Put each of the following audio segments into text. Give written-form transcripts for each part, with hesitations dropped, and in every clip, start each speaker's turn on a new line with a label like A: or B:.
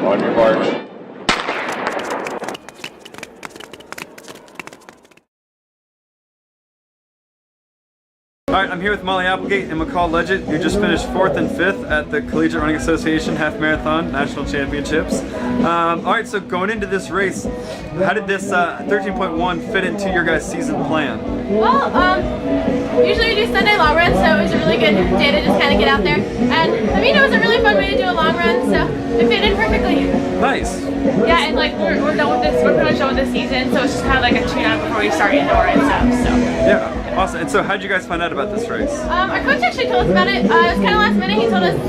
A: On your march.
B: Alright, I'm here with Molly Applegate and McCall Leggett. You just finished 4th and 5th at the Collegiate Running Association Half Marathon National Championships. Alright, so going into this race, how did this 13.1 fit into your guys' season plan?
C: Well, usually we do Sunday long runs, so it was a really good day to just kind of get out there. And I mean, it was a really fun way to do a long run, so it fit in perfectly.
B: Nice.
D: Yeah, and like we're done with this. We're pretty much done with the season, so it's just kind of like a tune-up before we start indoor and stuff. So.
B: Yeah, awesome. And so, how'd you guys find out about this race?
C: Our coach actually told us about it. It was kind of last minute. He told us,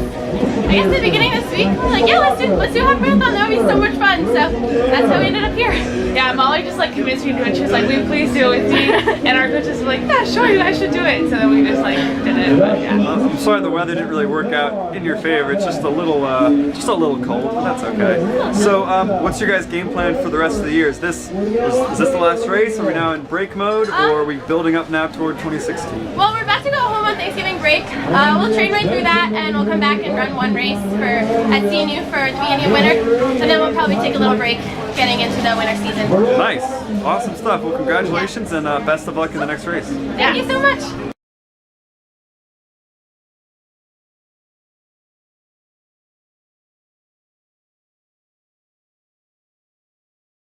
C: I guess, at the beginning of this week. We're like, yeah, let's do half marathon. That would be so much fun. So that's how we ended up here.
D: Yeah, Molly just like convinced me to do it. She was like, "Will you please do it with me?" And our coaches were like, "Yeah, sure, you guys should do it." So then we just like did it. But, yeah.
B: I'm sorry the weather didn't really work out in your favor. It's just a little cold, but that's okay. So, what's your guys' game plan for the rest of the year? Is this the last race? Are we now in break mode, or are we building up now toward 2016?
C: Well, we're about to go home on Thanksgiving break. We'll train right through that, and we'll come back and run one race at CNU for the beginning of winter, and then we'll probably take a little break getting into the winter season.
B: Nice, awesome stuff. Well, congratulations and best of luck in the next race.
C: Thank you so much.